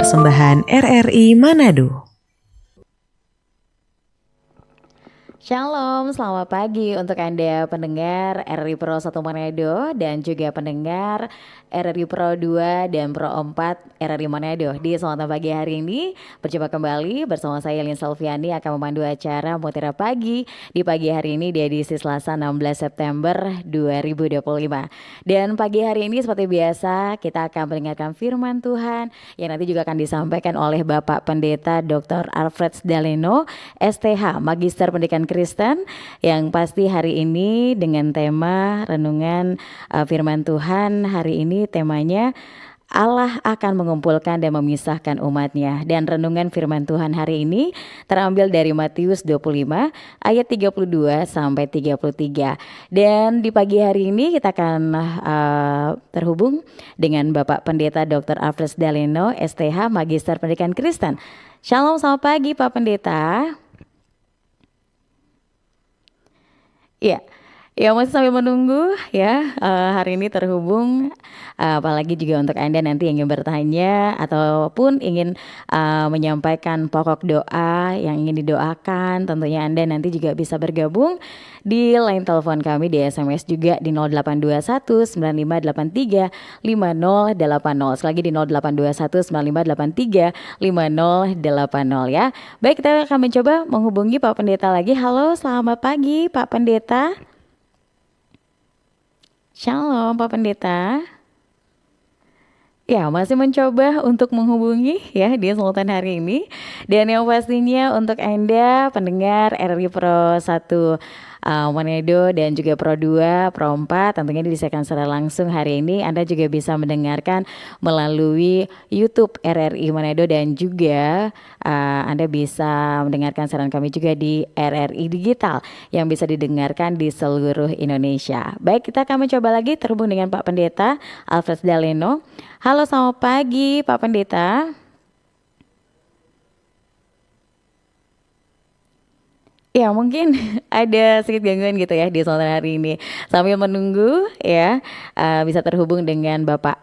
persembahan RRI Manado. Shalom, selamat pagi untuk Anda pendengar RRI Pro 1 Manado dan juga pendengar RRI Pro 2 dan Pro 4 RRI Manado. Di kesempatan pagi hari ini berjumpa kembali bersama saya Lin Salviani akan memandu acara Mutiara Pagi di pagi hari ini di edisi Selasa 16 September 2025. Dan pagi hari ini seperti biasa kita akan mendengarkan firman Tuhan yang nanti juga akan disampaikan oleh Bapak Pendeta Dr. Alfred Daleno, STH, Magister Pendidikan Kristen, yang pasti hari ini dengan tema renungan firman Tuhan. Hari ini temanya Allah akan mengumpulkan dan memisahkan umatnya. Dan renungan firman Tuhan hari ini terambil dari Matius 25 ayat 32 sampai 33. Dan di pagi hari ini kita akan terhubung dengan Bapak Pendeta Dr. Alfred Daleno, STH, Magister Pendidikan Kristen. Shalom, selamat pagi Pak Pendeta. Iya, ya masih sambil menunggu ya, hari ini terhubung, apalagi juga untuk Anda nanti yang ingin bertanya ataupun ingin menyampaikan pokok doa yang ingin didoakan, tentunya Anda nanti juga bisa bergabung di line telepon kami, di SMS juga di 0821 9583 5080. Sekali lagi di 0821 9583 5080 ya. Baik, kita akan mencoba menghubungi Pak Pendeta lagi. Halo, selamat pagi Pak Pendeta. Shalom Pak Pendeta. Ya, masih mencoba untuk menghubungi ya di kesempatan hari ini. Dan yang pastinya untuk Anda pendengar RRI Pro 1 Manado dan juga Pro 2, Pro 4 tentunya disiarkan secara langsung hari ini. Anda juga bisa mendengarkan melalui YouTube RRI Manado dan juga Anda bisa mendengarkan siaran kami juga di RRI Digital yang bisa didengarkan di seluruh Indonesia. Baik, kita akan mencoba lagi terhubung dengan Pak Pendeta Alfred Daleno. Halo, selamat pagi Pak Pendeta. Ya, mungkin ada sedikit gangguan gitu ya di kesempatan hari ini. Sambil menunggu ya, bisa terhubung dengan Bapak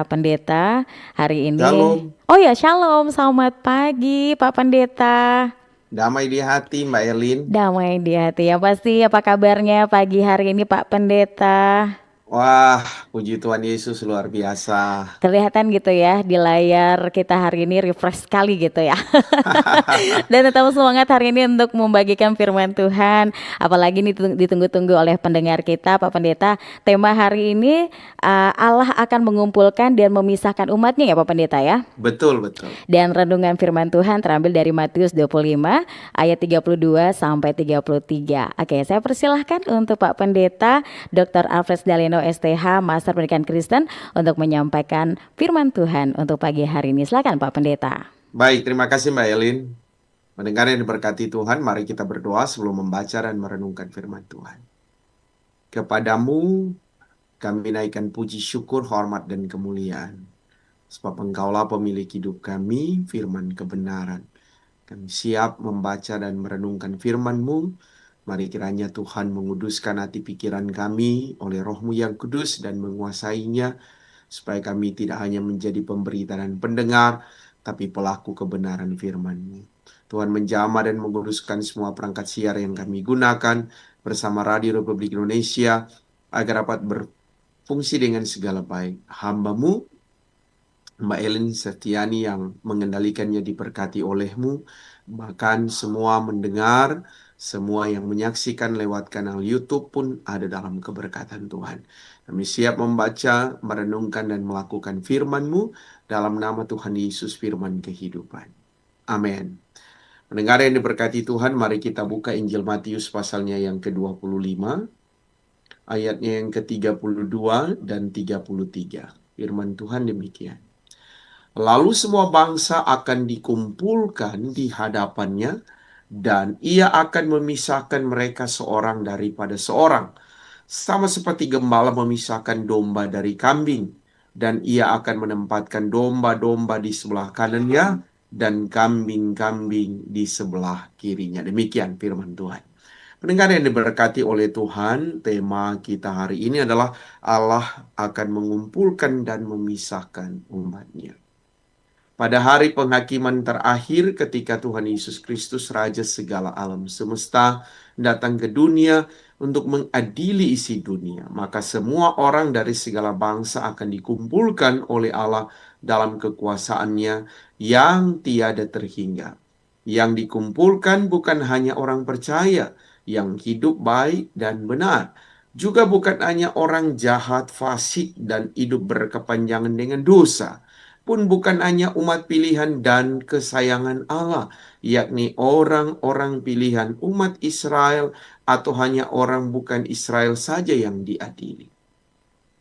Pendeta hari ini. Shalom, Oh ya, shalom, selamat pagi Pak Pendeta. damai di hati Mbak Elin. Damai di hati ya pasti. Apa kabarnya pagi hari ini Pak Pendeta? Wah, puji Tuhan Yesus luar biasa. Kelihatan gitu ya di layar kita hari ini refresh sekali gitu ya. Dan tetap semangat hari ini untuk membagikan firman Tuhan. Apalagi ini ditunggu-tunggu oleh pendengar kita Pak Pendeta. Tema hari ini Allah akan mengumpulkan dan memisahkan umatnya ya Pak Pendeta ya. Betul, betul. Dan renungan firman Tuhan terambil dari Matius 25 ayat 32 sampai 33. Oke, saya persilahkan untuk Pak Pendeta Dr. Alfred Daleno STH, Master Pendidikan Kristen untuk menyampaikan firman Tuhan untuk pagi hari ini. Silakan Pak Pendeta. Baik, terima kasih Mbak Elin. Mendengar yang diberkati Tuhan, mari kita berdoa sebelum membaca dan merenungkan firman Tuhan. Kepadamu kami naikkan puji syukur, hormat, dan kemuliaan. Sebab Engkaulah pemilik hidup kami, firman kebenaran. Kami siap membaca dan merenungkan firman-Mu. Mari kiranya Tuhan menguduskan hati pikiran kami oleh Roh-Mu yang kudus dan menguasainya, supaya kami tidak hanya menjadi pemberita dan pendengar, tapi pelaku kebenaran firman-Mu. Tuhan menjamah dan menguduskan semua perangkat siar yang kami gunakan bersama Radio Republik Indonesia, agar dapat berfungsi dengan segala baik. Hamba-Mu, Mbak Elin Setiani, yang mengendalikannya diberkati oleh-Mu, bahkan semua mendengar, semua yang menyaksikan lewat kanal YouTube pun ada dalam keberkatan Tuhan. Kami siap membaca, merenungkan, dan melakukan firman-Mu dalam nama Tuhan Yesus, firman kehidupan. Amin. Pendengar yang diberkati Tuhan, mari kita buka Injil Matius pasalnya yang ke-25, ayatnya yang ke-32 dan 33. Firman Tuhan demikian. Lalu semua bangsa akan dikumpulkan di hadapannya, dan ia akan memisahkan mereka seorang daripada seorang, sama seperti gembala memisahkan domba dari kambing. Dan ia akan menempatkan domba-domba di sebelah kanannya dan kambing-kambing di sebelah kirinya. Demikian firman Tuhan. Pendengar yang diberkati oleh Tuhan, tema kita hari ini adalah Allah akan mengumpulkan dan memisahkan umatnya. pada hari penghakiman terakhir ketika Tuhan Yesus Kristus Raja segala alam semesta datang ke dunia untuk mengadili isi dunia, maka semua orang dari segala bangsa akan dikumpulkan oleh Allah dalam kekuasaannya yang tiada terhingga. Yang dikumpulkan bukan hanya orang percaya yang hidup baik dan benar, juga bukan hanya orang jahat, fasik, dan hidup berkepanjangan dengan dosa, pun bukan hanya umat pilihan dan kesayangan Allah, yakni orang-orang pilihan umat Israel, atau hanya orang bukan Israel saja yang diadili.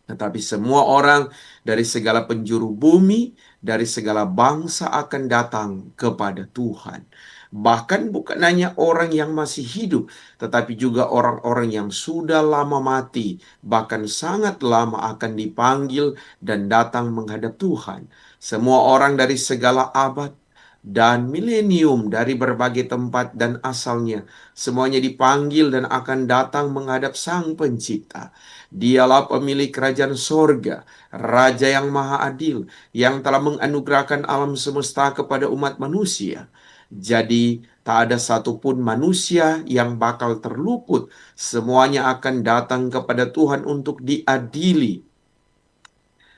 Tetapi semua orang dari segala penjuru bumi, dari segala bangsa akan datang kepada Tuhan. Bahkan bukan hanya orang yang masih hidup, tetapi juga orang-orang yang sudah lama mati, bahkan sangat lama akan dipanggil dan datang menghadap Tuhan. Semua orang dari segala abad dan milenium, dari berbagai tempat dan asalnya, semuanya dipanggil dan akan datang menghadap Sang Pencipta. Dialah pemilik kerajaan sorga, Raja yang maha adil, yang telah menganugerahkan alam semesta kepada umat manusia. Jadi, tak ada satupun manusia yang bakal terluput. Semuanya akan datang kepada Tuhan untuk diadili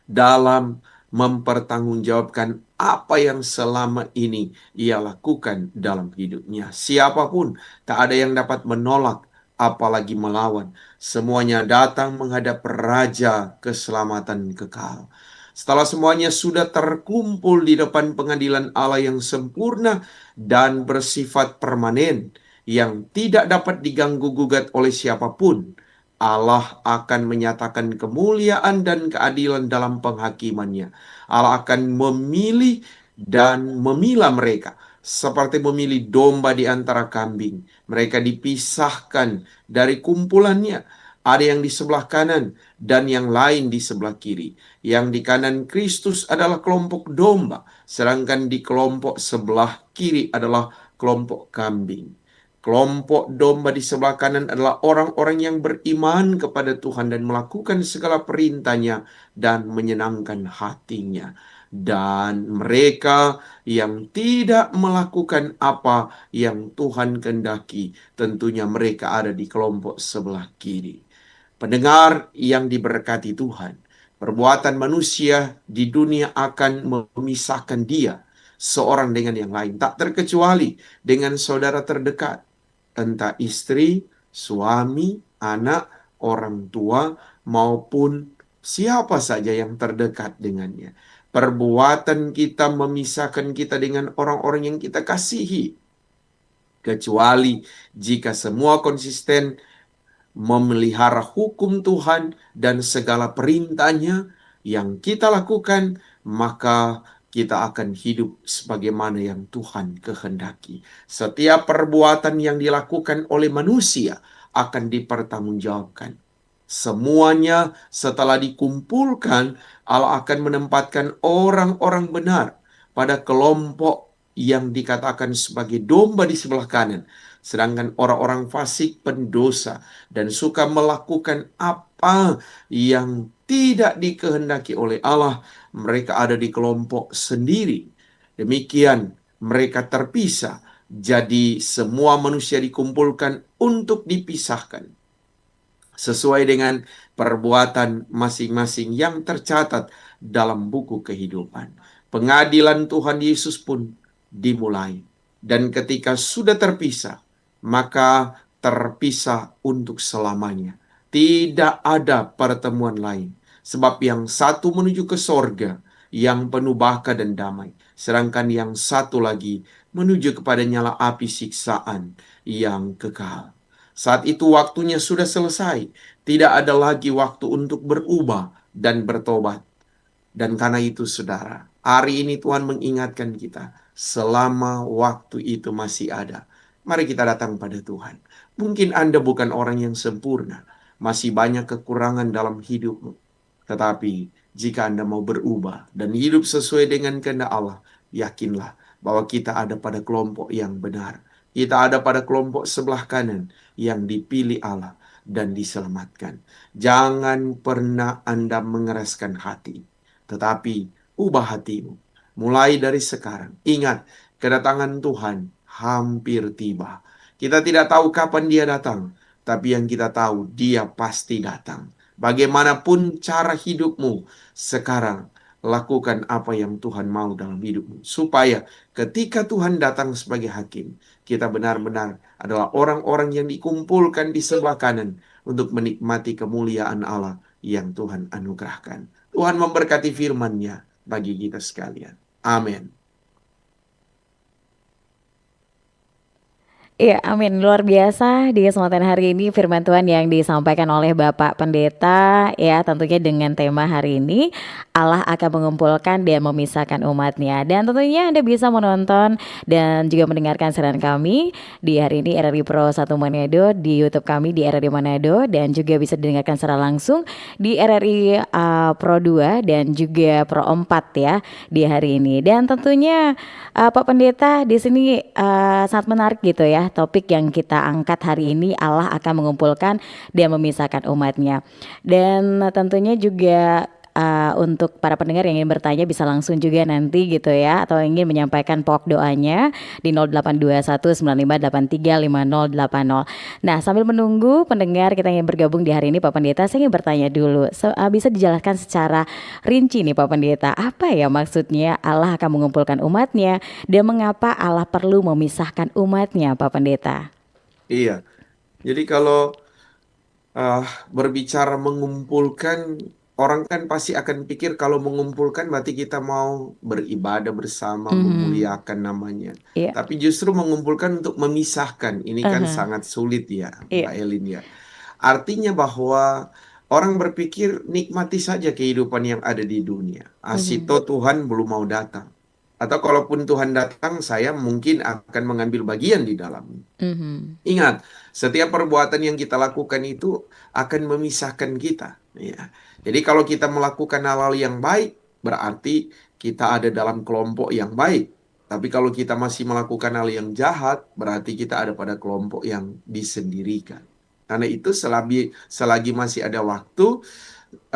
dalam mempertanggungjawabkan apa yang selama ini ia lakukan dalam hidupnya. Siapapun, tak ada yang dapat menolak, apalagi melawan. Semuanya datang menghadap Raja keselamatan kekal. Setelah semuanya sudah terkumpul di depan pengadilan Allah yang sempurna dan bersifat permanen, yang tidak dapat diganggu-gugat oleh siapapun, Allah akan menyatakan kemuliaan dan keadilan dalam penghakimannya. Allah akan memilih dan memilah mereka seperti memilih domba di antara kambing. Mereka dipisahkan dari kumpulannya. Ada yang di sebelah kanan dan yang lain di sebelah kiri. Yang di kanan Kristus adalah kelompok domba, sedangkan di kelompok sebelah kiri adalah kelompok kambing. Kelompok domba di sebelah kanan adalah orang-orang yang beriman kepada Tuhan dan melakukan segala perintahnya dan menyenangkan hatinya. Dan mereka yang tidak melakukan apa yang Tuhan kehendaki, tentunya mereka ada di kelompok sebelah kiri. Pendengar yang diberkati Tuhan, perbuatan manusia di dunia akan memisahkan dia seorang dengan yang lain, tak terkecuali dengan saudara terdekat, entah istri, suami, anak, orang tua, maupun siapa saja yang terdekat dengannya. Perbuatan kita memisahkan kita dengan orang-orang yang kita kasihi, kecuali jika semua konsisten memelihara hukum Tuhan dan segala perintahnya yang kita lakukan, maka kita akan hidup sebagaimana yang Tuhan kehendaki. Setiap perbuatan yang dilakukan oleh manusia akan dipertanggungjawabkan. Semuanya setelah dikumpulkan, Allah akan menempatkan orang-orang benar pada kelompok yang dikatakan sebagai domba di sebelah kanan. Sedangkan orang-orang fasik, pendosa, dan suka melakukan apa yang tidak dikehendaki oleh Allah, mereka ada di kelompok sendiri. Demikian mereka terpisah. Jadi semua manusia dikumpulkan untuk dipisahkan sesuai dengan perbuatan masing-masing yang tercatat dalam buku kehidupan. Pengadilan Tuhan Yesus pun dimulai. Dan ketika sudah terpisah, maka terpisah untuk selamanya. Tidak ada pertemuan lain. Sebab yang satu menuju ke sorga, yang penuh baka dan damai. Sedangkan yang satu lagi menuju kepada nyala api siksaan yang kekal. Saat itu waktunya sudah selesai. Tidak ada lagi waktu untuk berubah dan bertobat. Dan karena itu saudara, hari ini Tuhan mengingatkan kita, selama waktu itu masih ada, mari kita datang pada Tuhan. Mungkin Anda bukan orang yang sempurna, masih banyak kekurangan dalam hidupmu. Tetapi jika Anda mau berubah dan hidup sesuai dengan kehendak Allah, yakinlah bahwa kita ada pada kelompok yang benar. Kita ada pada kelompok sebelah kanan yang dipilih Allah dan diselamatkan. Jangan pernah Anda mengeraskan hati, tetapi ubah hatimu. mulai dari sekarang. Ingat, kedatangan Tuhan hampir tiba. Kita tidak tahu kapan Dia datang, tapi yang kita tahu Dia pasti datang. Bagaimanapun cara hidupmu sekarang, lakukan apa yang Tuhan mau dalam hidupmu, supaya ketika Tuhan datang sebagai hakim, kita benar-benar adalah orang-orang yang dikumpulkan di sebelah kanan untuk menikmati kemuliaan Allah yang Tuhan anugerahkan. Tuhan memberkati firman-Nya bagi kita sekalian. Amin. Iya, amin. Luar biasa di kesempatan hari ini firman Tuhan yang disampaikan oleh Bapak Pendeta, ya tentunya dengan tema hari ini, Allah akan mengumpulkan dan memisahkan umatnya. Dan tentunya Anda bisa menonton dan juga mendengarkan siaran kami di hari ini RRI Pro 1 Manado, di YouTube kami di RRI Manado, dan juga bisa didengarkan secara langsung di RRI Pro 2 dan juga Pro 4 ya di hari ini. Dan tentunya Pak Pendeta di sini sangat menarik gitu ya, topik yang kita angkat hari ini, Allah akan mengumpulkan dan memisahkan umatnya. Dan tentunya juga untuk para pendengar yang ingin bertanya bisa langsung juga nanti gitu ya, atau ingin menyampaikan pokok doanya di 082195835080. Nah, sambil menunggu pendengar kita yang bergabung di hari ini Pak Pendeta, saya ingin bertanya dulu. Bisa dijelaskan secara rinci nih Pak Pendeta, apa ya maksudnya Allah akan mengumpulkan umatnya dan mengapa Allah perlu memisahkan umatnya Pak Pendeta? Iya. Jadi kalau berbicara mengumpulkan, orang kan pasti akan pikir kalau mengumpulkan berarti kita mau beribadah bersama, memuliakan namanya. Iya. Tapi justru mengumpulkan untuk memisahkan. Ini kan sangat sulit ya, Iya. Mbak Elin ya. Artinya bahwa orang berpikir nikmati saja kehidupan yang ada di dunia. Asito Tuhan belum mau datang. Atau kalaupun Tuhan datang, saya mungkin akan mengambil bagian di dalamnya. Ingat, setiap perbuatan yang kita lakukan itu akan memisahkan kita. Ya. Jadi kalau kita melakukan hal-hal yang baik, berarti kita ada dalam kelompok yang baik. Tapi kalau kita masih melakukan hal yang jahat, berarti kita ada pada kelompok yang disendirikan. Karena itu selagi masih ada waktu,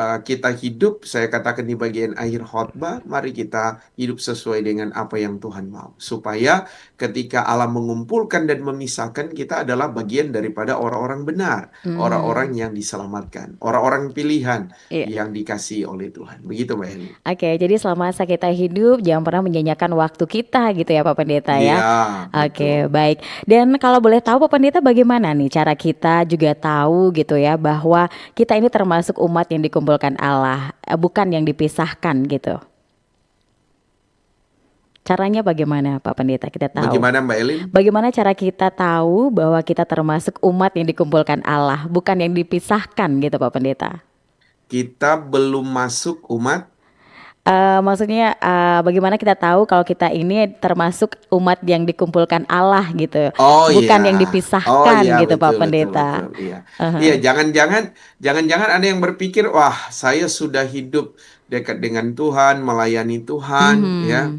kita hidup, saya katakan di bagian akhir khotbah, mari kita hidup sesuai dengan apa yang Tuhan mau. Supaya ketika Allah mengumpulkan dan memisahkan, kita adalah bagian daripada orang-orang benar. Orang-orang yang diselamatkan. Orang-orang pilihan Iya. yang dikasihi oleh Tuhan. Begitu Mbak Eli. Oke, jadi selama masa kita hidup jangan pernah menyanyiakan waktu kita gitu ya Pak Pendeta ya. Iya, Oke, betul. baik. Dan kalau boleh tahu Pak Pendeta bagaimana nih cara kita juga tahu gitu ya bahwa kita ini termasuk umat yang dikumpulkan Allah, bukan yang dipisahkan gitu. Caranya bagaimana Pak Pendeta kita tahu? Bagaimana Mbak Elin? Bagaimana cara kita tahu bahwa kita termasuk umat yang dikumpulkan Allah, bukan yang dipisahkan gitu Pak Pendeta? Kita belum masuk umat. Maksudnya bagaimana kita tahu kalau kita ini termasuk umat yang dikumpulkan Allah gitu, Oh bukan yang iya, dipisahkan gitu Pak betul, Pendeta. betul, iya. Iya, jangan-jangan ada yang berpikir, wah, saya sudah hidup dekat dengan Tuhan, melayani Tuhan, ya.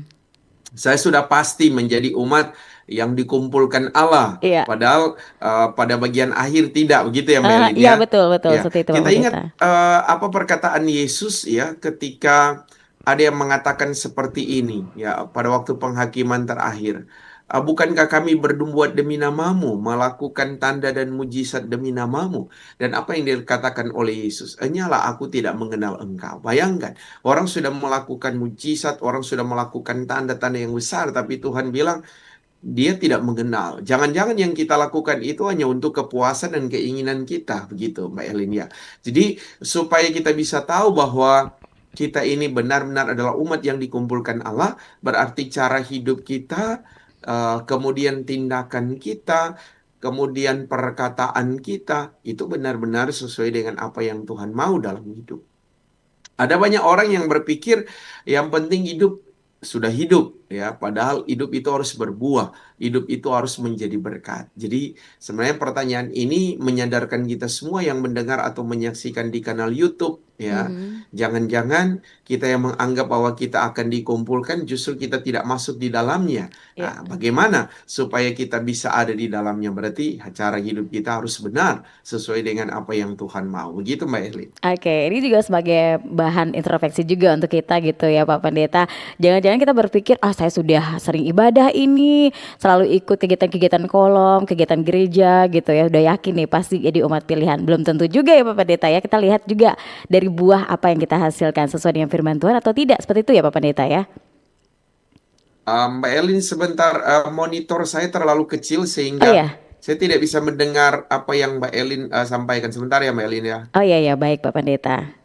Saya sudah pasti menjadi umat yang dikumpulkan Allah. Iya, Padahal pada bagian akhir tidak, begitu ya Mbak Elin iya ya. betul betul Ya, seperti itu Pak kita ingat Pendeta. apa perkataan Yesus ya ketika ada yang mengatakan seperti ini ya pada waktu penghakiman terakhir. Bukankah kami berbuat demi namamu, melakukan tanda dan mujizat demi namamu? Dan apa yang dikatakan oleh Yesus? Enyalah aku tidak mengenal engkau. Bayangkan, orang sudah melakukan mujizat, orang sudah melakukan tanda-tanda yang besar, tapi Tuhan bilang, dia tidak mengenal. Jangan-jangan yang kita lakukan itu hanya untuk kepuasan dan keinginan kita, begitu Mbak Elin ya. Jadi supaya kita bisa tahu bahwa kita ini benar-benar adalah umat yang dikumpulkan Allah, berarti cara hidup kita, kemudian tindakan kita, kemudian perkataan kita, itu benar-benar sesuai dengan apa yang Tuhan mau dalam hidup. Ada banyak orang yang berpikir yang penting hidup sudah hidup ya. Padahal hidup itu harus berbuah, hidup itu harus menjadi berkat. Jadi sebenarnya pertanyaan ini menyadarkan kita semua yang mendengar atau menyaksikan di kanal YouTube, ya. Mhm. Jangan-jangan kita yang menganggap bahwa kita akan dikumpulkan justru kita tidak masuk di dalamnya. Ya. Nah, bagaimana supaya kita bisa ada di dalamnya? Berarti cara hidup kita harus benar sesuai dengan apa yang Tuhan mau. Begitu Mbak Erlin. Oke, ini juga sebagai bahan introspeksi juga untuk kita gitu ya Pak Pendeta. Jangan-jangan kita berpikir, saya sudah sering ibadah ini, selalu ikut kegiatan-kegiatan kolom, kegiatan gereja gitu ya. Udah yakin nih pasti jadi umat pilihan. Belum tentu juga ya Pak Pendeta ya. Kita lihat juga dari buah apa yang kita hasilkan sesuai dengan firman Tuhan atau tidak. Seperti itu ya Pak Pendeta ya. Mbak Elin sebentar, monitor saya terlalu kecil Oh sehingga ya. saya tidak bisa mendengar apa yang Mbak Elin sampaikan. Sebentar ya Mbak Elin ya. Oh iya ya, baik Pak Pendeta.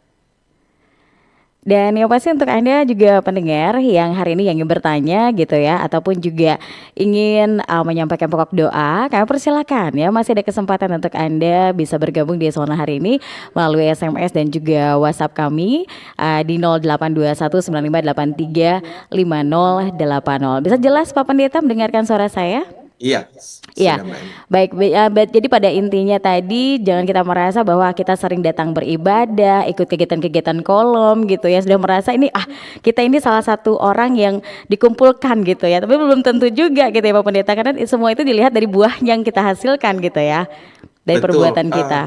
Dan yang pasti untuk Anda juga pendengar yang hari ini yang ingin bertanya gitu ya, ataupun juga ingin menyampaikan pokok doa, kami persilakan ya, masih ada kesempatan untuk Anda bisa bergabung di Zona hari ini melalui SMS dan juga WhatsApp kami di 082195835080. Bisa jelas Pak Pendeta mendengarkan suara saya? Iya, Iya, sudah Mbak Elin. baik. Jadi pada intinya tadi jangan kita merasa bahwa kita sering datang beribadah, ikut kegiatan-kegiatan kolom gitu ya, sudah merasa ini kita ini salah satu orang yang dikumpulkan gitu ya. Tapi belum tentu juga gitu ya Pak Pendeta, karena semua itu dilihat dari buah yang kita hasilkan gitu ya, dari Betul. perbuatan kita.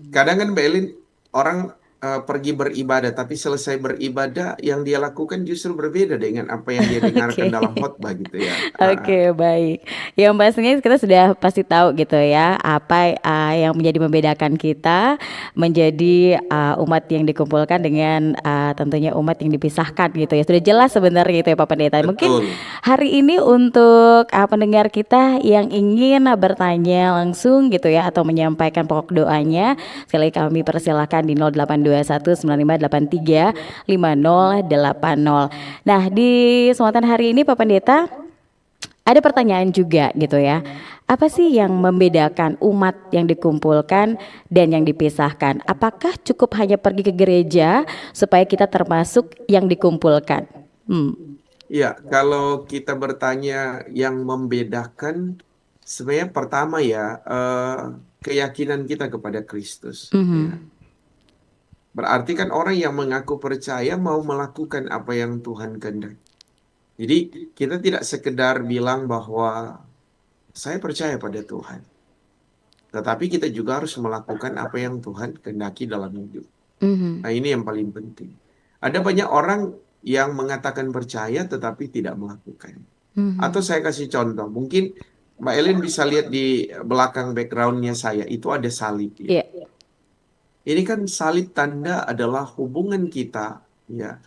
Kadang kan Mbak Elin orang pergi beribadah, tapi selesai beribadah yang dia lakukan justru berbeda dengan apa yang dia dengarkan Oke. dalam khotbah gitu ya. Oke, baik. Yang pastinya kita sudah pasti tahu gitu ya, apa yang menjadi membedakan kita menjadi umat yang dikumpulkan dengan tentunya umat yang dipisahkan gitu ya. Sudah jelas sebenarnya gitu ya Pak Pendeta. Mungkin Betul. hari ini untuk pendengar kita yang ingin bertanya langsung gitu ya, atau menyampaikan pokok doanya, sekali kami persilahkan di 082195835080. Nah, di kesempatan hari ini Pak Pendeta ada pertanyaan juga gitu ya. Apa sih yang membedakan umat yang dikumpulkan dan yang dipisahkan? Apakah cukup hanya pergi ke gereja supaya kita termasuk yang dikumpulkan? Ya, kalau kita bertanya yang membedakan, sebenarnya pertama ya keyakinan kita kepada Kristus. Ya. Berarti kan orang yang mengaku percaya mau melakukan apa yang Tuhan kehendaki. Jadi kita tidak sekedar bilang bahwa saya percaya pada Tuhan, tetapi kita juga harus melakukan apa yang Tuhan kehendaki dalam hidup. Nah, ini yang paling penting. Ada banyak orang yang mengatakan percaya tetapi tidak melakukan. Atau saya kasih contoh, mungkin Mbak Elin bisa lihat di belakang backgroundnya saya, itu ada salib ya. Iya. Ini kan salib tanda adalah hubungan kita ya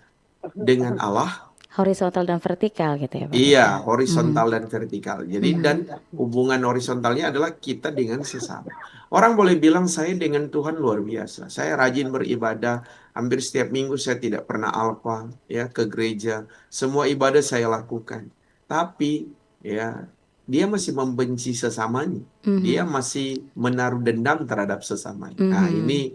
dengan Allah. Horizontal dan vertikal gitu ya Pak Iya, Pendeta. horizontal dan vertikal. Jadi dan hubungan horizontalnya adalah kita dengan sesama. Orang boleh bilang saya dengan Tuhan luar biasa. Saya rajin beribadah, hampir setiap minggu saya tidak pernah alpa ya ke gereja. Semua ibadah saya lakukan. Tapi ya dia masih membenci sesamanya. Dia masih menaruh dendam terhadap sesamanya. Nah, ini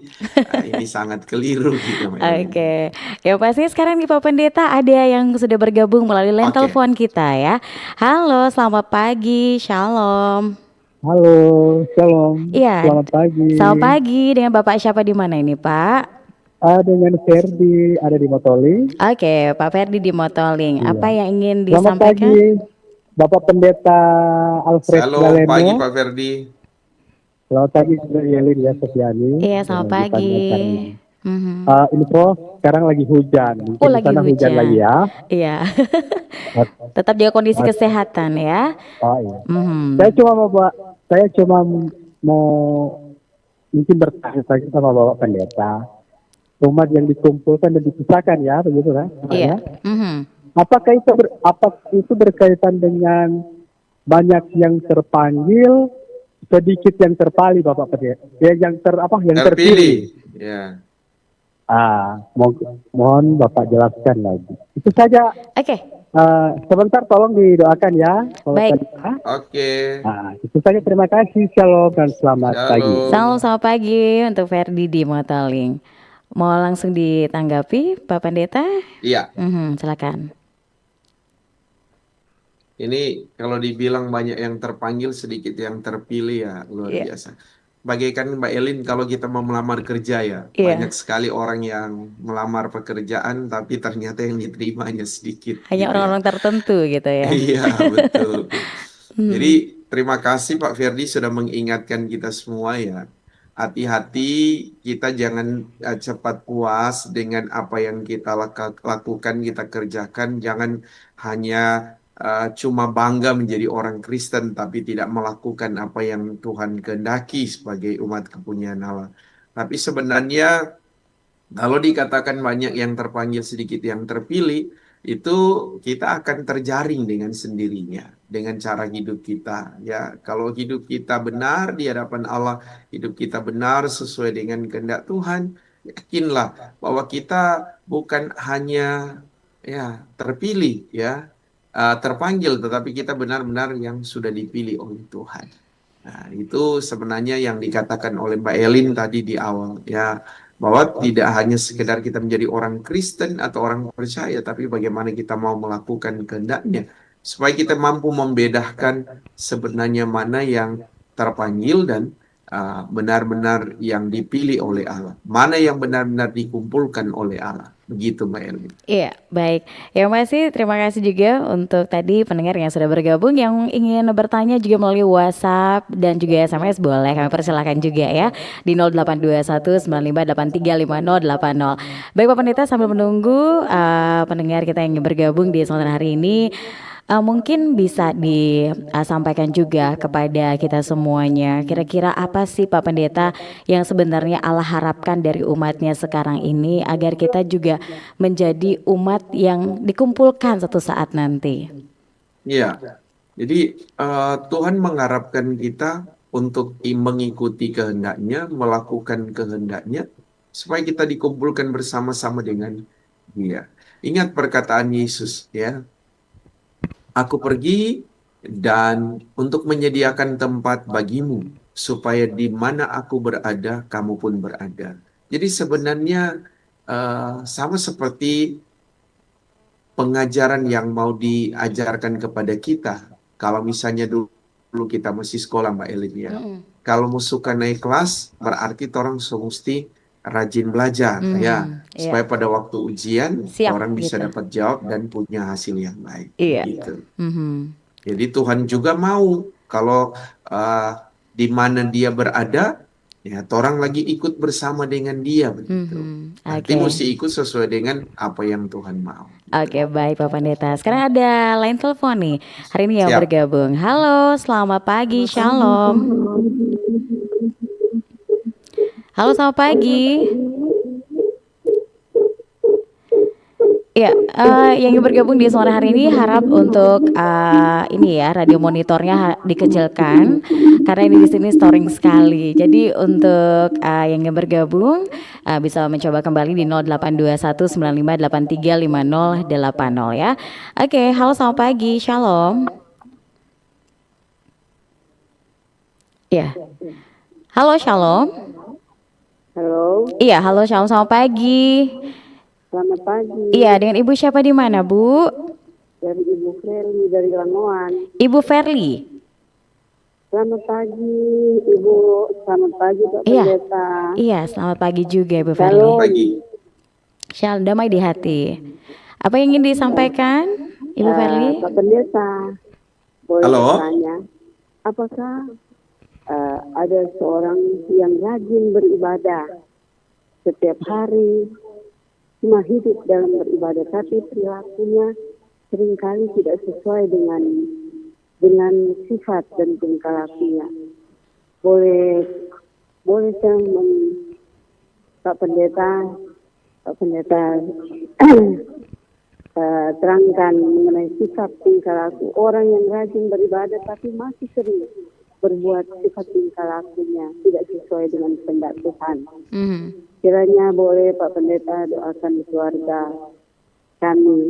sangat keliru gitu, Mbak Elin. Oke, yang pasti sekarang nih Pak Pendeta ada yang sudah bergabung melalui line Oke. telepon kita ya. Halo, selamat pagi, shalom. Halo, shalom. Iya, Selamat pagi. selamat pagi. Dengan Bapak siapa di mana ini Pak? Dengan Ferdi ada di Motoli. Oke, Pak Ferdi di Motoling. Iya. Apa yang ingin Selamat disampaikan? pagi, Bapak Pendeta Alfred Halo Galeno. pagi Pak Ferdi. Selamat pagi juga Yelin ya Sofiani. Iya, selamat pagi. Ini Pro, sekarang lagi hujan. Mungkin Oh, di lagi sana hujan hujan. lagi ya. Iya. Tetap jaga kondisi kesehatan ya. Oh iya. Mhm. Saya cuma mau mungkin bertanya saja sama Bapak Pendeta. Umat yang dikumpulkan dan dipisahkan ya, begitu kan? Iya. Ya? Mhm. Apakah itu berkaitan dengan banyak yang terpanggil, sedikit yang terpilih, Bapak Pendeta? Yang terpilih. Ya. Mohon Bapak jelaskan lagi. Itu saja. Oke, Sebentar tolong didoakan ya. Baik. Oke. Itu saja, terima kasih. Shalom dan selamat Shalom. pagi. salam selamat pagi untuk Ferdi di Motoling. Mau langsung ditanggapi Pak Pendeta? Iya. Silakan. Ini kalau dibilang banyak yang terpanggil, sedikit yang terpilih ya, luar Iya, biasa. Bagaikan Mbak Elin kalau kita mau melamar kerja ya, banyak iya. sekali orang yang melamar pekerjaan tapi ternyata yang diterimanya sedikit Hanya gitu ya. orang-orang tertentu gitu ya. Iya, betul. Jadi Hmm. terima kasih Pak Ferdi sudah mengingatkan kita semua ya. Hati-hati, kita jangan cepat puas dengan apa yang kita lakukan, kita kerjakan. Jangan hanya cuma bangga menjadi orang Kristen tapi tidak melakukan apa yang Tuhan kehendaki sebagai umat kepunyaan Allah. Tapi sebenarnya kalau dikatakan banyak yang terpanggil, sedikit yang terpilih, itu kita akan terjaring dengan sendirinya, dengan cara hidup kita. Ya, kalau hidup kita benar di hadapan Allah, hidup kita benar sesuai dengan kehendak Tuhan, yakinlah bahwa kita bukan hanya ya terpilih, ya terpanggil, tetapi kita benar-benar yang sudah dipilih oleh Tuhan. Nah, itu sebenarnya yang dikatakan oleh Mbak Elin tadi di awal, ya, bahwa tidak hanya sekedar kita menjadi orang Kristen atau orang percaya, tapi bagaimana kita mau melakukan kehendaknya, supaya kita mampu membedakan sebenarnya mana yang terpanggil dan benar-benar yang dipilih oleh Allah, mana yang benar-benar dikumpulkan oleh Allah. Begitu, Mbak Elin. Iya, baik. Ya masih terima kasih juga untuk tadi pendengar yang sudah bergabung, yang ingin bertanya juga melalui WhatsApp dan juga SMS boleh kami persilahkan juga ya di 082195835080. Baik Pak Pendeta, sambil menunggu pendengar kita yang ingin bergabung di kesempatan hari ini, mungkin bisa disampaikan juga kepada kita semuanya. Kira-kira apa sih Pak Pendeta yang sebenarnya Allah harapkan dari umatnya sekarang ini agar kita juga menjadi umat yang dikumpulkan satu saat nanti? Iya, jadi Tuhan mengharapkan kita untuk mengikuti kehendaknya, melakukan kehendaknya, supaya kita dikumpulkan bersama-sama dengan Dia. Ingat perkataan Yesus, ya, Aku pergi dan untuk menyediakan tempat bagimu, supaya di mana aku berada, kamu pun berada. Jadi sebenarnya sama seperti pengajaran yang mau diajarkan kepada kita. Kalau misalnya dulu kita masih sekolah, Mbak Elin, ya. Mm-mm. Kalau mau suka naik kelas, berarti orang mesti rajin belajar, ya. Iya, Supaya pada waktu ujian, siap orang bisa gitu. dapat jawab dan punya hasil yang baik. Iya. Gitu. Mhm. Jadi Tuhan juga mau kalau uh, di mana dia berada, ya, orang lagi ikut bersama dengan dia begitu. Berarti Oke. mesti ikut sesuai dengan apa yang Tuhan mau. Oke, baik Pak Pendeta. Sekarang ada line telepon nih. Hari ini yang Siap. bergabung. Halo, selamat pagi. Shalom. Halo, selamat pagi. Ya, yang bergabung di sore hari ini harap untuk ini ya, radio monitornya dikecilkan karena ini di sini storing sekali. Jadi untuk yang bergabung bisa mencoba kembali di 082195835080 ya. Oke, halo selamat pagi, shalom. Ya, halo shalom. Halo, Iya, halo shalom, selamat pagi. selamat pagi. Iya, dengan Ibu siapa di mana, Bu? Dari Ibu Freli dari Lamongan. Ibu Verly. Selamat pagi, Ibu. Selamat pagi, Pak Iya. Pendeta. Iya, selamat pagi juga Ibu Shalom. Verly. Pagi. Shalom, damai di hati. Apa yang ingin disampaikan, Ibu Verly? Pak Pendeta, boleh Halo. bertanya, apakah ada seorang yang rajin beribadah setiap hari, cuma hidup dalam beribadah, tapi perilakunya seringkali tidak sesuai dengan sifat dan tingkah lakunya. Boleh saya Pak Pendeta terangkan mengenai sifat tingkah laku orang yang rajin beribadah tapi masih sering berbuat sifat tingkah lakunya tidak sesuai dengan kehendak Tuhan. Kiranya boleh Pak Pendeta doakan keluarga kami,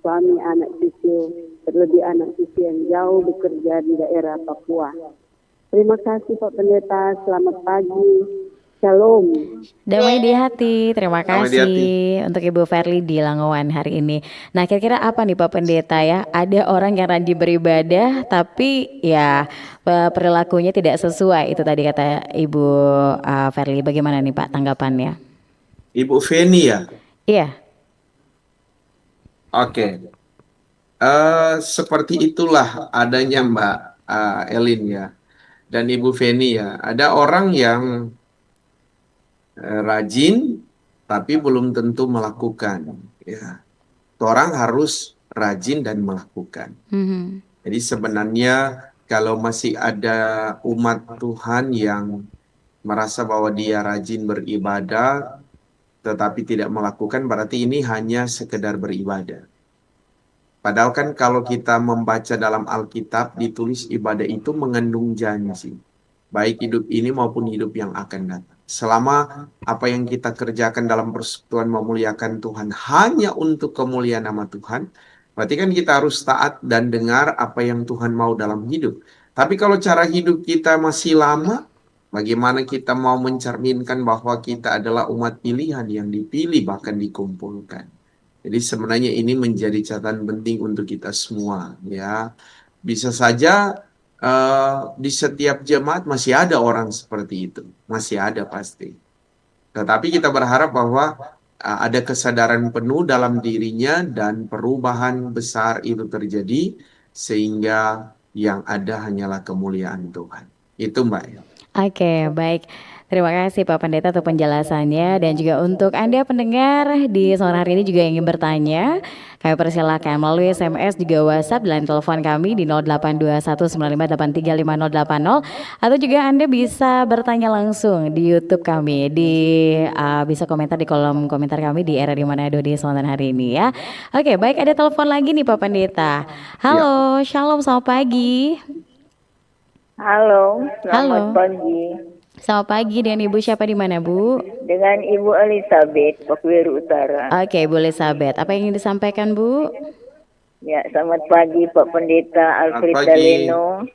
suami, anak cucu, terlebih anak cucu yang jauh bekerja di daerah Papua. Terima kasih Pak Pendeta, selamat pagi. Shalom. Damai di hati, terima Damai di hati. kasih untuk Ibu Verly di Langowan hari ini. Nah, kira-kira apa nih Pak Pendeta ya? Ada orang yang rajin beribadah tapi ya perilakunya tidak sesuai. Itu tadi kata Ibu Verly. Bagaimana nih Pak tanggapannya? Ibu Feni ya? Iya. Oke. Seperti itulah adanya Mbak Elin ya. Dan Ibu Feni ya. Ada orang yang rajin tapi belum tentu melakukan ya. Orang harus rajin dan melakukan. Jadi sebenarnya kalau masih ada umat Tuhan yang merasa bahwa dia rajin beribadah tetapi tidak melakukan, berarti ini hanya sekedar beribadah. Padahal kan kalau kita membaca dalam Alkitab ditulis ibadah itu mengandung janji, baik hidup ini maupun hidup yang akan datang. Selama apa yang kita kerjakan dalam persekutuan memuliakan Tuhan hanya untuk kemuliaan nama Tuhan, berarti kan kita harus taat dan dengar apa yang Tuhan mau dalam hidup. Tapi kalau cara hidup kita masih lama, bagaimana kita mau mencerminkan bahwa kita adalah umat pilihan yang dipilih bahkan dikumpulkan. Jadi sebenarnya ini menjadi catatan penting untuk kita semua ya. Bisa saja di setiap jemaat masih ada orang seperti itu, masih ada pasti. Tetapi kita berharap bahwa ada kesadaran penuh dalam dirinya dan perubahan besar itu terjadi sehingga yang ada hanyalah kemuliaan Tuhan. Itu Mbak. Oke, baik. Terima kasih Pak Pendeta untuk penjelasannya dan juga untuk Anda pendengar di sore hari ini juga ingin bertanya, kami persilakan melalui SMS juga WhatsApp dan telepon kami di 082195835080 atau juga Anda bisa bertanya langsung di YouTube kami bisa komentar di kolom komentar kami di RRI Manado di sore hari ini ya. Oke, baik, ada telepon lagi nih Pak Pendeta. Halo, Shalom, selamat pagi. Halo, selamat pagi. Selamat pagi, dengan Ibu siapa di mana Bu? Dengan Ibu Elizabeth, Pakweru Utara. Oke, Bu Elizabeth. Apa yang ingin disampaikan Bu? Ya, selamat pagi Pak Pendeta Alfred pagi. Daleno.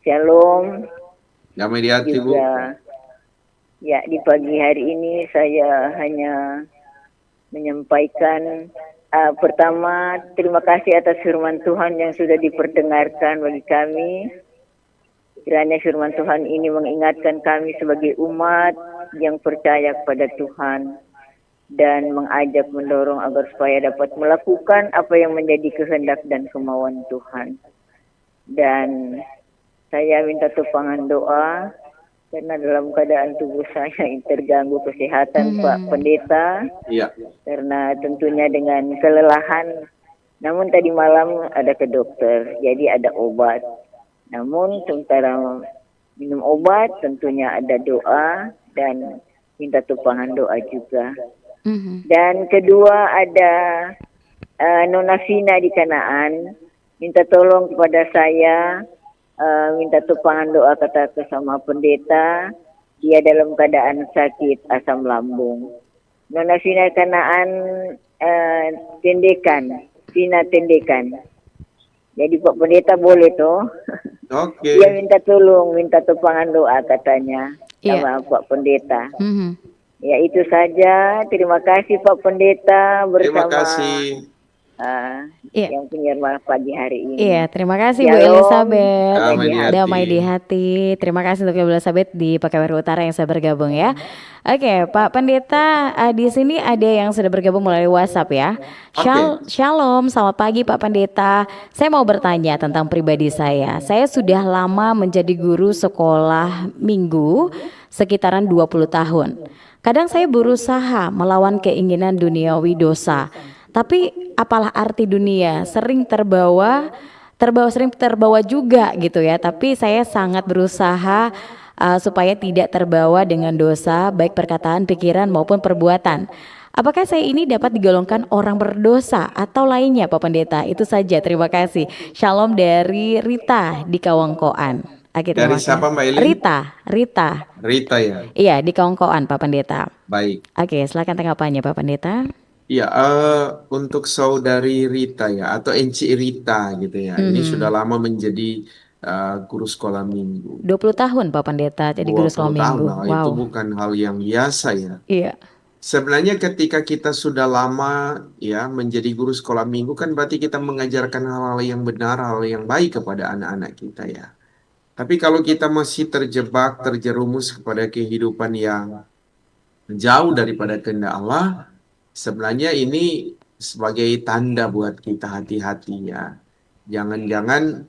Shalom. Damai di hati Bu. Ya, di pagi hari ini saya hanya menyampaikan pertama, terima kasih atas firman Tuhan yang sudah diperdengarkan bagi kami. Kiranya firman Tuhan ini mengingatkan kami sebagai umat yang percaya kepada Tuhan dan mengajak mendorong agar supaya dapat melakukan apa yang menjadi kehendak dan kemauan Tuhan. Dan saya minta tupangan doa karena dalam keadaan tubuh saya yang terganggu kesehatan Pak Pendeta. Iya. Karena tentunya dengan kelelahan. Namun tadi malam ada ke dokter, jadi ada obat. Namun sementara minum obat tentunya ada doa dan minta tupangan doa juga. Dan kedua ada Nona Vina di Kanaan minta tolong kepada saya, minta tupangan doa kata sama pendeta, dia dalam keadaan sakit asam lambung. Nona Vina Kanaan Vina Tendekan. Jadi Pak Pendeta boleh toh? Oke. Dia minta tolong, minta tupangan doa katanya sama Pak Pendeta. Ya itu saja. Terima kasih Pak Pendeta bersama. Terima kasih. Yang penyiar pagi hari ini. Iya, terima kasih Bu Elizabeth. Damai di hati. Terima kasih untuk Bu Elizabeth di Pakweru Utara yang sudah bergabung ya. Oke, Pak Pendeta, di sini ada yang sudah bergabung melalui WhatsApp ya. Shalom, selamat pagi Pak Pendeta. Saya mau bertanya tentang pribadi saya. Saya sudah lama menjadi guru sekolah minggu sekitaran 20 tahun. Kadang saya berusaha melawan keinginan duniawi dosa. Tapi apalah arti dunia, sering terbawa juga gitu ya. Tapi saya sangat berusaha supaya tidak terbawa dengan dosa, baik perkataan, pikiran maupun perbuatan. Apakah saya ini dapat digolongkan orang berdosa atau lainnya Pak Pendeta? Itu saja, terima kasih. Shalom dari Rita di Kawangkoan. Dari siapa Mbak Elin? Rita ya? Iya, di Kawangkoan Pak Pendeta. Baik. Oke, silakan tanggapannya Pak Pendeta. Ya, untuk saudari Rita ya, atau Enci Rita gitu ya. Ini sudah lama menjadi guru sekolah minggu. 20 tahun Pak Pendeta jadi guru sekolah 20 tahun minggu. lah, itu Wow. bukan hal yang biasa ya. Iya. Sebenarnya ketika kita sudah lama ya menjadi guru sekolah minggu kan berarti kita mengajarkan hal-hal yang benar, hal yang baik kepada anak-anak kita ya. Tapi kalau kita masih terjebak, terjerumus kepada kehidupan yang jauh daripada kehendak Allah, sebenarnya ini sebagai tanda buat kita hati-hati ya. Jangan-jangan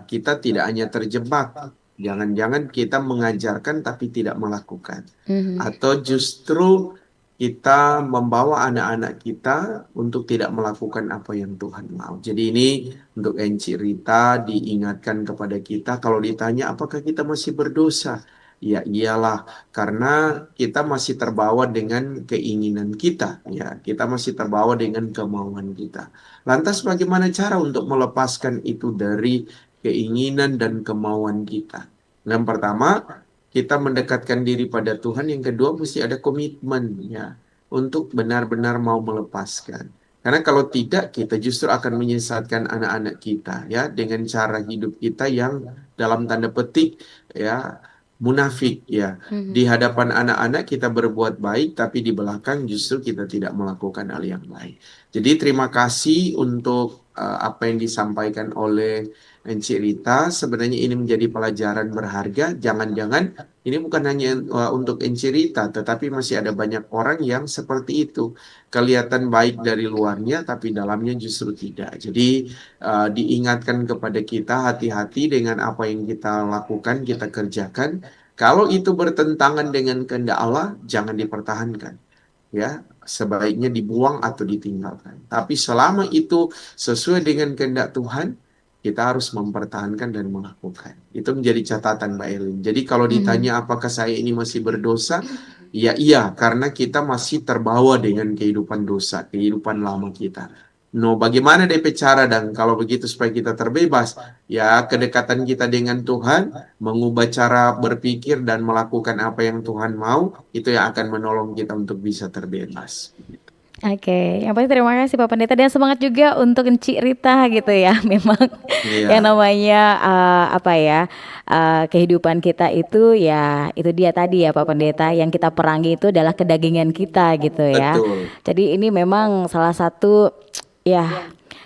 kita tidak hanya terjebak, jangan-jangan kita mengajarkan tapi tidak melakukan. Atau justru kita membawa anak-anak kita untuk tidak melakukan apa yang Tuhan mau. Jadi ini untuk Enci Rita diingatkan kepada kita kalau ditanya apakah kita masih berdosa? Ya iyalah, karena kita masih terbawa dengan keinginan kita, ya kita masih terbawa dengan kemauan kita. Lantas bagaimana cara untuk melepaskan itu dari keinginan dan kemauan kita? Yang pertama, kita mendekatkan diri pada Tuhan. Yang kedua, mesti ada komitmen ya untuk benar-benar mau melepaskan. Karena kalau tidak, kita justru akan menyesatkan anak-anak kita ya dengan cara hidup kita yang dalam tanda petik ya munafik ya. Di hadapan anak-anak kita berbuat baik, tapi di belakang justru kita tidak melakukan hal yang baik. Jadi terima kasih untuk apa yang disampaikan oleh Encik Rita. Sebenarnya ini menjadi pelajaran berharga. Jangan-jangan ini bukan hanya untuk Encik Rita, tetapi masih ada banyak orang yang seperti itu. Kelihatan baik dari luarnya, tapi dalamnya justru tidak. Jadi diingatkan kepada kita hati-hati dengan apa yang kita lakukan, kita kerjakan. Kalau itu bertentangan dengan kehendak Allah, jangan dipertahankan. Ya, sebaiknya dibuang atau ditinggalkan. Tapi selama itu sesuai dengan kehendak Tuhan, kita harus mempertahankan dan melakukan. Itu menjadi catatan Mbak Elin. Jadi kalau ditanya apakah saya ini masih berdosa, ya iya, karena kita masih terbawa dengan kehidupan dosa, kehidupan lama kita. No, bagaimana DP cara dan kalau begitu supaya kita terbebas? Ya, kedekatan kita dengan Tuhan, mengubah cara berpikir dan melakukan apa yang Tuhan mau, itu yang akan menolong kita untuk bisa terbebas. Oke, yang pasti terima kasih Pak Pendeta dan semangat juga untuk Encik Rita gitu ya. Memang yang namanya kehidupan kita itu ya itu dia tadi ya Pak Pendeta, yang kita perangi itu adalah kedagingan kita gitu ya. Betul. Jadi ini memang salah satu ya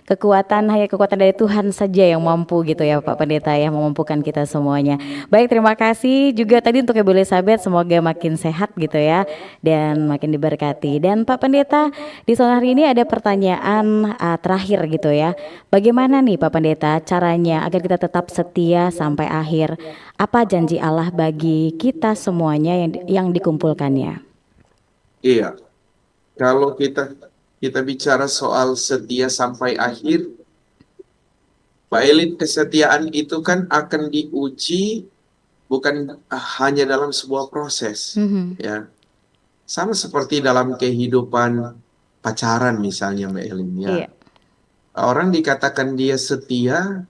kekuatan dari Tuhan saja yang mampu gitu ya Pak Pendeta ya, memampukan kita semuanya. Baik, terima kasih juga tadi untuk Ibu Elizabeth, semoga makin sehat gitu ya dan makin diberkati. Dan Pak Pendeta, di sore hari ini ada pertanyaan terakhir gitu ya. Bagaimana nih Pak Pendeta caranya agar kita tetap setia sampai akhir? Apa janji Allah bagi kita semuanya yang dikumpulkannya? Iya. Kalau kita bicara soal setia sampai akhir, Pak Elin, kesetiaan itu kan akan diuji bukan hanya dalam sebuah proses, ya. Sama seperti dalam kehidupan pacaran misalnya Mbak Elin, ya. Iya. Orang dikatakan dia setia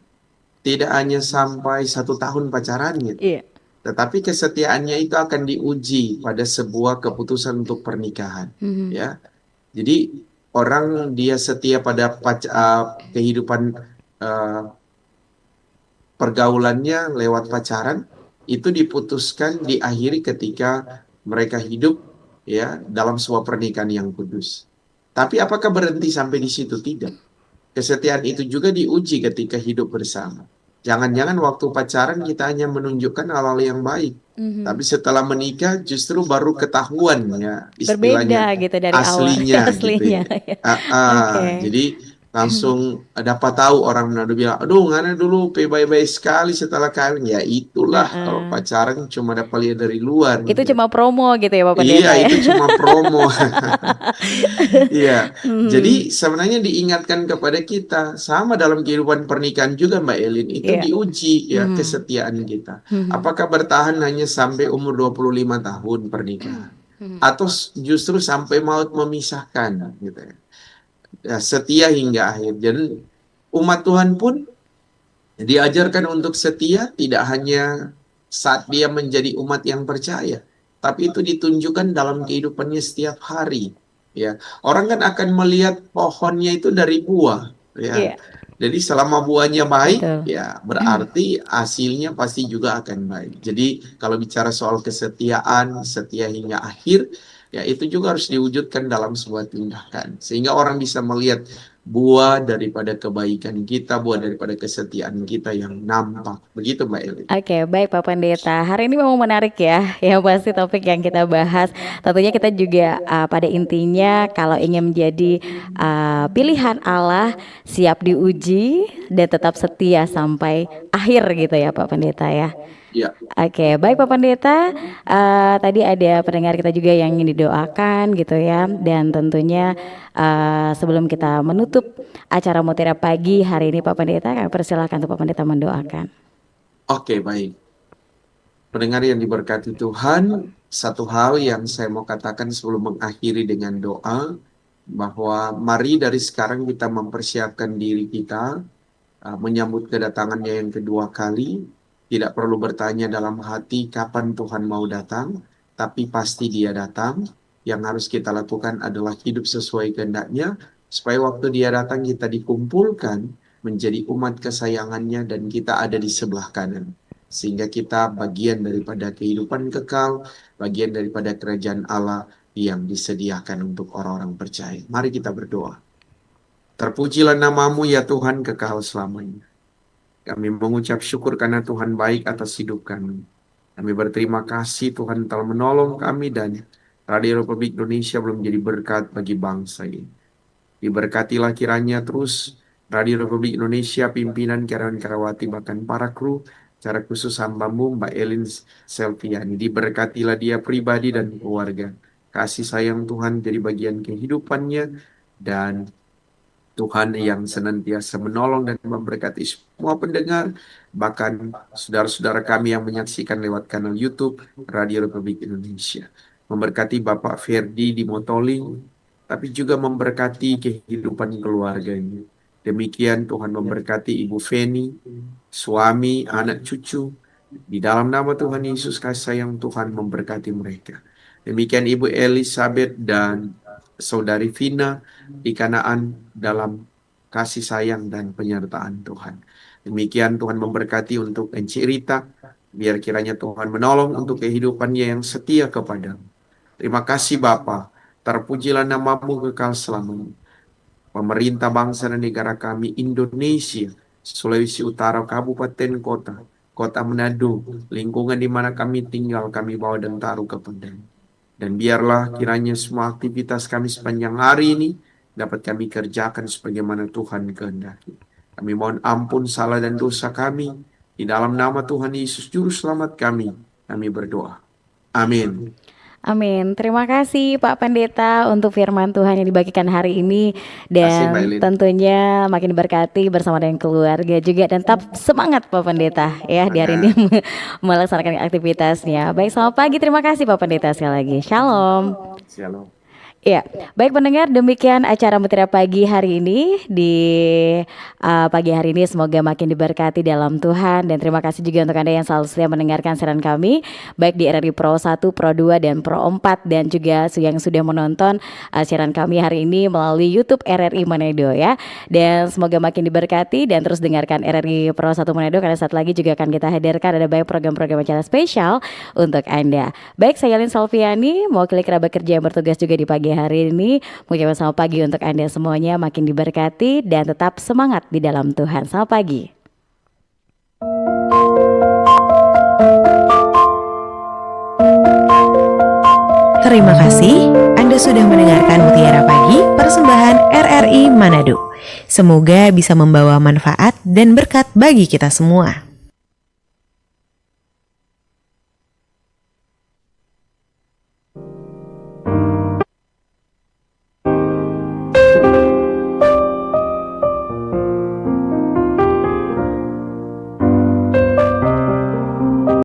tidak hanya sampai 1 tahun pacarannya, Iya. tetapi kesetiaannya itu akan diuji pada sebuah keputusan untuk pernikahan, ya. Jadi orang dia setia pada kehidupan pergaulannya lewat pacaran, itu diputuskan diakhiri ketika mereka hidup ya dalam sebuah pernikahan yang kudus. Tapi apakah berhenti sampai di situ? Tidak. Kesetiaan itu juga diuji ketika hidup bersama. Jangan-jangan waktu pacaran kita hanya menunjukkan hal-hal yang baik, tapi setelah menikah justru baru ketahuan ya istilahnya Berbeda gitu dari aslinya, awal. gitu ya. Jadi langsung dapat tahu orang Manado bilang, aduh ngana dulu baik-baik sekali setelah kawin. Ya itulah kalau pacaran cuma dapat lihat dari luar. Itu gitu. cuma promo gitu ya Pak Pendeta. Iya, ya? itu cuma promo. Iya. Jadi sebenarnya diingatkan kepada kita sama dalam kehidupan pernikahan juga Mbak Elin, itu diuji ya kesetiaan kita. Apakah bertahan hanya sampai umur 25 tahun pernikahan atau justru sampai maut memisahkan gitu ya. Ya, setia hingga akhir. Jadi umat Tuhan pun diajarkan untuk setia tidak hanya saat dia menjadi umat yang percaya, tapi itu ditunjukkan dalam kehidupannya setiap hari. Ya, orang kan akan melihat pohonnya itu dari buah, Ya. Iya, Jadi selama buahnya baik, betul. ya berarti hasilnya pasti juga akan baik. Jadi kalau bicara soal kesetiaan, setia hingga akhir, ya itu juga harus diwujudkan dalam sebuah tindakan. Sehingga orang bisa melihat buah daripada kebaikan kita, buah daripada kesetiaan kita yang nampak. Begitu Mbak Eli. Oke, baik Pak Pendeta. Hari ini memang menarik ya, yang pasti topik yang kita bahas. Tentunya kita juga pada intinya kalau ingin menjadi pilihan Allah, siap diuji dan tetap setia sampai akhir gitu ya Pak Pendeta ya. Ya, Oke, baik Pak Pendeta. Tadi ada pendengar kita juga yang ingin didoakan gitu ya. Dan tentunya sebelum kita menutup acara Mutiara Pagi hari ini Pak Pendeta, kami persilahkan untuk Pak Pendeta mendoakan. oke baik. Pendengar yang diberkati Tuhan, satu hal yang saya mau katakan sebelum mengakhiri dengan doa, bahwa mari dari sekarang kita mempersiapkan diri kita menyambut kedatangannya yang kedua kali. Tidak perlu bertanya dalam hati kapan Tuhan mau datang, tapi pasti Dia datang. Yang harus kita lakukan adalah hidup sesuai kehendaknya, supaya waktu Dia datang kita dikumpulkan menjadi umat kesayangannya dan kita ada di sebelah kanan. Sehingga kita bagian daripada kehidupan kekal, bagian daripada kerajaan Allah yang disediakan untuk orang-orang percaya. Mari kita berdoa. Terpujilah namamu ya Tuhan kekal selamanya. Kami mengucap syukur karena Tuhan baik atas hidup kami. Kami berterima kasih Tuhan telah menolong kami dan Radio Republik Indonesia belum menjadi berkat bagi bangsa ini. Diberkatilah kiranya terus Radio Republik Indonesia, pimpinan karyawan-karyawati, bahkan para kru, secara khusus hambamu Mbak Elin Selviani. Diberkatilah dia pribadi dan keluarga. Kasih sayang Tuhan jadi bagian kehidupannya, dan Tuhan yang senantiasa menolong dan memberkati semua pendengar, bahkan saudara-saudara kami yang menyaksikan lewat kanal YouTube Radio Republik Indonesia. Memberkati Bapak Ferdi di Motoling, tapi juga memberkati kehidupan keluarganya. Demikian Tuhan memberkati Ibu Feni, suami, anak cucu. Di dalam nama Tuhan Yesus, kasih sayang Tuhan memberkati mereka. Demikian Ibu Elizabeth dan Saudari Vina di Kanaan dalam kasih sayang dan penyertaan Tuhan. Demikian Tuhan memberkati untuk Encik Rita, biar kiranya Tuhan menolong untuk kehidupannya yang setia kepadamu. Terima kasih Bapa, terpujilah namamu kekal selamanya. Pemerintah bangsa dan negara kami Indonesia, Sulawesi Utara, kabupaten kota, kota Manado, lingkungan di mana kami tinggal, kami bawa dan taruh kepadamu. Dan biarlah kiranya semua aktivitas kami sepanjang hari ini dapat kami kerjakan sebagaimana Tuhan kehendaki. Kami mohon ampun salah dan dosa kami. Di dalam nama Tuhan Yesus Juru Selamat kami berdoa. Amin. Amin. Terima kasih Pak Pendeta untuk firman Tuhan yang dibagikan hari ini, Terima kasih, Mbak dan Elin. tentunya makin diberkati bersama dengan keluarga juga, dan tetap semangat Pak Pendeta ya di hari ini melaksanakan aktivitasnya. Baik, selamat pagi. Terima kasih Pak Pendeta sekali lagi. Shalom. Shalom. Ya, baik pendengar, demikian acara Mutiara Pagi hari ini. Di pagi hari ini semoga makin diberkati dalam Tuhan. Dan terima kasih juga untuk Anda yang selalu setia mendengarkan siaran kami, baik di RRI Pro 1, Pro 2, dan Pro 4, dan juga yang sudah menonton siaran kami hari ini melalui YouTube RRI Manado ya. Dan semoga makin diberkati dan terus dengarkan RRI Pro 1 Manado, karena saat lagi juga akan kita hadirkan ada banyak program-program acara spesial untuk Anda. Baik, saya Lin Salviani, mewakili kerabat kerja yang bertugas juga di pagi hari ini, mengucapkan selamat pagi untuk Anda semuanya, makin diberkati dan tetap semangat di dalam Tuhan. Selamat pagi. Terima kasih Anda sudah mendengarkan Mutiara Pagi persembahan RRI Manado. Semoga bisa membawa manfaat dan berkat bagi kita semua.